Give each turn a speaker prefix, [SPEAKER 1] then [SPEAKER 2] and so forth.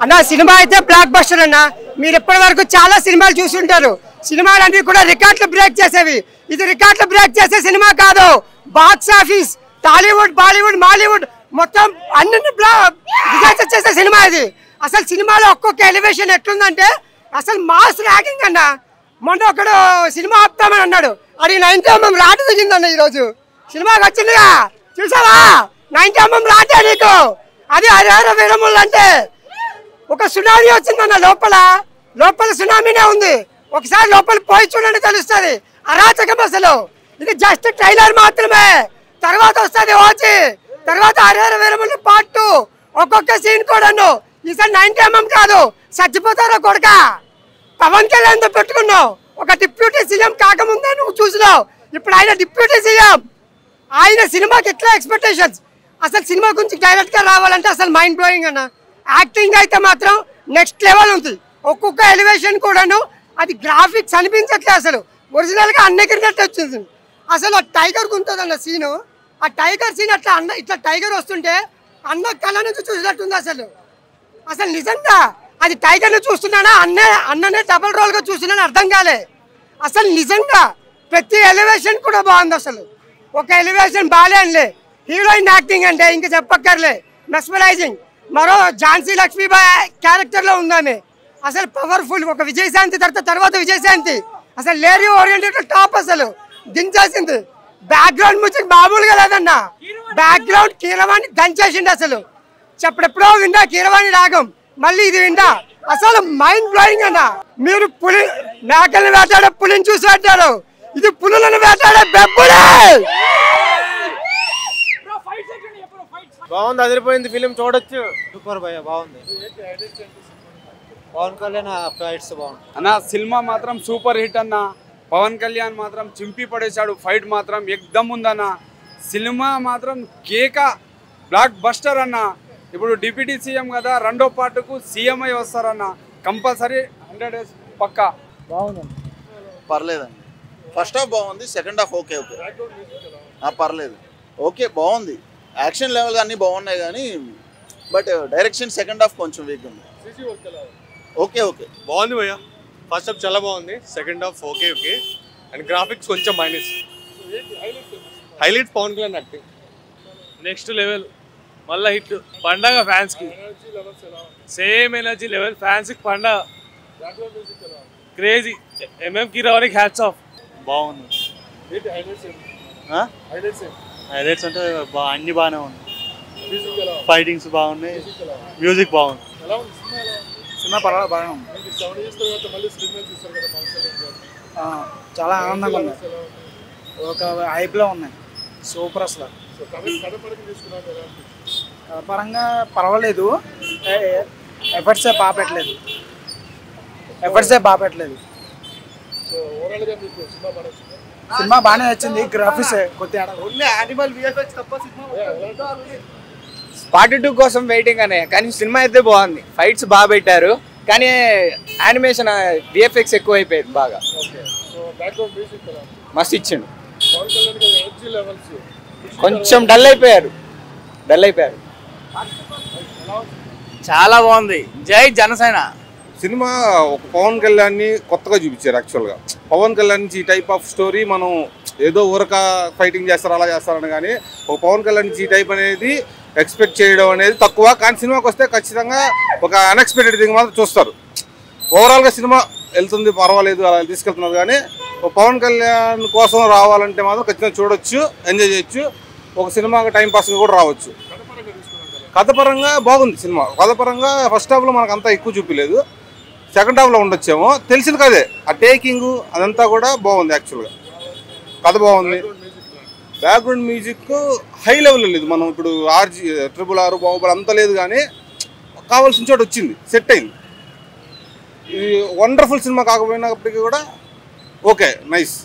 [SPEAKER 1] అన్న సినిమా అయితే block buster అన్న. మీరు ఇప్పటి వరకు చాలా సినిమాలు చూస్తుంటారు. సినిమాలన్నీ కూడా రికార్డులు బ్రేక్ చేసేవి. ఇది రికార్డులు బ్రేక్ చేసే సినిమా కాదు. బాక్స్ ఆఫీస్ టాలీవుడ్, బాలీవుడ్, మాలీవుడ్ మొత్తం అన్నింటినీ డిజాస్టర్ చేసే సినిమా ఇది. అసలు సినిమాలో ఒక్కొక్క ఎలివేషన్ ఎట్లుందంటే అసలు మాస్ ర్యాగింగ్ అన్న. మొన్న ఒకడు సినిమా ఆపుతామని అన్నాడు, అది 90mm రాటు దిగిందన్న. ఈరోజు సినిమాకి వచ్చిందిగా చూసావా, 90mm రాటే నీకు. అది అరేర వీరములు అంటే ఒక సునామీ వచ్చిందన్న. లోపల సునామీనే ఉంది. ఒకసారి లోపల పోయి చూడండి తెలుస్తుంది. అరాచకం అసలు. ఇది జస్ట్ ట్రైలర్ మాత్రమే. తర్వాత వస్తుంది వచ్చి తర్వాత అరేర వీరములు పార్ట్ 2. ఒక్కొక్క సీన్ కూడాను. ఈసారి 90mm కాదు, చచ్చిపోతారో కొడుక. పవన్ కళ్యాణ్ తో పెట్టుకున్నావు. ఒక డిప్యూటీ సీఎం కాకముందే నువ్వు చూసినావు. ఇప్పుడు ఆయన డిప్యూటీ సీఎం. ఆయన సినిమాకి ఎట్లా ఎక్స్పెక్టేషన్స్. అసలు సినిమా గురించి డైరెక్ట్ గా రావాలంటే అసలు మైండ్ బ్లోయింగ్ అన్న. యాక్టింగ్ అయితే మాత్రం నెక్స్ట్ లెవెల్ ఉంది. ఒక్కొక్క ఎలివేషన్ కూడాను అది గ్రాఫిక్స్ అనిపించట్లే. అసలు ఒరిజినల్ గా అన్నెగిరినట్టు వచ్చింది. అసలు ఆ టైగర్ ఉంటుంది అన్న సీను. ఆ టైగర్ సీన్ అట్లా ఇట్లా టైగర్ వస్తుంటే అన్న కళ్ళ నుంచి చూసినట్టుంది. అసలు నిజంగా అది టైగర్ ని చూస్తున్నానా అన్ననే డబుల్ రోల్ గా చూస్తున్నాను అర్థం కాలే. అసలు నిజంగా ప్రతి ఎలివేషన్ కూడా బాగుంది. అసలు ఒక ఎలివేషన్ బాలే అనలే. హీరోయిన్ యాక్టింగ్ అంటే ఇంకా చెప్పక్కర్లే, మెస్మరైజింగ్. మరో ఝాన్సీ లక్ష్మీబాయి క్యారెక్టర్ లో ఉందామె. అసలు పవర్ఫుల్. ఒక విజయశాంతి తర్వాత విజయశాంతి అసలు లేడీ ఓరియంటెడ్ టాప్. అసలు దించేసింది. బ్యాక్గ్రౌండ్ మ్యూజిక్ మామూలుగా లేదన్న. బ్యాక్గ్రౌండ్ కీరవాణి దంచేసింది. అసలు చెప్పడెప్పుడో విందా కీరవాణి రాగం, మళ్ళీ ఇది విందా. అసలు మైండ్ బ్లోయింగ్ అన్న. మీరు మేకలను వేటాడే పులిని చూసి పెట్టారు, ఇది పులులను వేటాడే బెబ్బుడే.
[SPEAKER 2] బాగుంది, అదిరిపోయింది ఫిలిం, చూడొచ్చు. సూపర్ భయ్య, బాగుంది. పవన్ కళ్యాణ్ ఫైట్స్ బాగుంది
[SPEAKER 3] అన్న. సినిమా మాత్రం సూపర్ హిట్ అన్న. పవన్ కళ్యాణ్ మాత్రం చింపి పడేశాడు. ఫైట్ మాత్రం ఎక్దమ్ ఉందన్న. సినిమా మాత్రం కేక, బ్లాక్ బస్టర్ అన్న. ఇప్పుడు డిప్యూటీ సీఎం కదా, రెండో పార్టుకు సీఎం అయి వస్తారన్న. కంపల్సరీ 100 days పక్కా.
[SPEAKER 4] బాగుందండి,
[SPEAKER 5] పర్లేదండి. ఫస్ట్ హాఫ్ బాగుంది, సెకండ్ హాఫ్ ఓకే పర్లేదు, ఓకే బాగుంది. యాక్షన్ లెవెల్ అన్నీ బాగున్నాయి కానీ బట్ డైరెక్షన్ సెకండ్ హాఫ్ కొంచెం వీక్ ఉంది. ఓకే
[SPEAKER 2] బాగుంది భయ్య. ఫస్ట్ హాఫ్ చాలా బాగుంది, second half okay and graphics కొంచెం minus. Highlight Pawan Kalyan acting next level. మళ్ళీ హిట్ పండగ ఫ్యాన్స్ కి. సేమ్ ఎనర్జీ లెవెల్ ఫ్యాన్స్ కి పండగ. క్రేజీ. ఎంఎం కీరవాణికి హ్యాట్స్ ఆఫ్.
[SPEAKER 4] బాగుంది. హైలైట్స్ అంటే అన్ని బాగానే ఉన్నాయి. ఫైటింగ్స్ బాగున్నాయి, మ్యూజిక్ బాగుంది. సినిమా పర్వాలేదు, బాగానే ఉంది. చాలా ఆనందంగా ఉంది. ఒక హైప్లో ఉన్నాయి. సూపర్. అసలు పరంగా పర్వాలేదు. ఎఫర్ట్సే బాగా పెట్టలేదు. సినిమా బాగానే వచ్చింది. గ్రాఫిక్స్ కొద్దిగా
[SPEAKER 6] పార్ట్ 2 కోసం వెయిటింగ్ అనే. కానీ సినిమా అయితే బాగుంది. ఫైట్స్ బాగా పెట్టారు కానీ యానిమేషన్ విఎఫ్ఎక్స్ ఎక్కువ అయిపోయింది బాగా. మస్తు ఇచ్చిండు. కొంచెం డల్ అయిపోయారు.
[SPEAKER 7] చాలా బాగుంది. జై జనసేన.
[SPEAKER 8] సినిమా ఒక పవన్ కళ్యాణ్ని కొత్తగా చూపించారు. యాక్చువల్గా పవన్ కళ్యాణ్ నుంచి ఈ టైప్ ఆఫ్ స్టోరీ మనం ఏదో ఊరక ఫైటింగ్ చేస్తారు అలా చేస్తారని కానీ ఒక పవన్ కళ్యాణ్ నుంచి ఈ టైప్ అనేది ఎక్స్పెక్ట్ చేయడం అనేది తక్కువ. కానీ సినిమాకి వస్తే ఖచ్చితంగా ఒక అన్ఎక్స్పెక్టెడ్ థింగ్ మాత్రం చూస్తారు. ఓవరాల్గా సినిమా వెళ్తుంది, పర్వాలేదు, అలా తీసుకెళ్తున్నారు. కానీ ఒక పవన్ కళ్యాణ్ కోసం రావాలంటే మాత్రం ఖచ్చితంగా చూడొచ్చు, ఎంజాయ్ చేయొచ్చు. ఒక సినిమాకి టైం పాస్గా కూడా రావచ్చు. కథపరంగా బాగుంది సినిమా. కథపరంగా ఫస్ట్ హాఫ్లో మనకు అంతా ఎక్కువ చూపించలేదు, సెకండ్ హాఫ్లో ఉండొచ్చేమో. తెలిసింది కదే ఆ టేకింగ్ అదంతా కూడా బాగుంది. యాక్చువల్గా కథ బాగుంది. బ్యాక్గ్రౌండ్ మ్యూజిక్ హై లెవెల్లో లేదు. మనం ఇప్పుడు RRR బాహుబలి అంత లేదు కానీ కావాల్సిన చోట వచ్చింది, సెట్ అయింది. ఇది వండర్ఫుల్ సినిమా కాకపోయినప్పటికీ కూడా ఓకే, నైస్.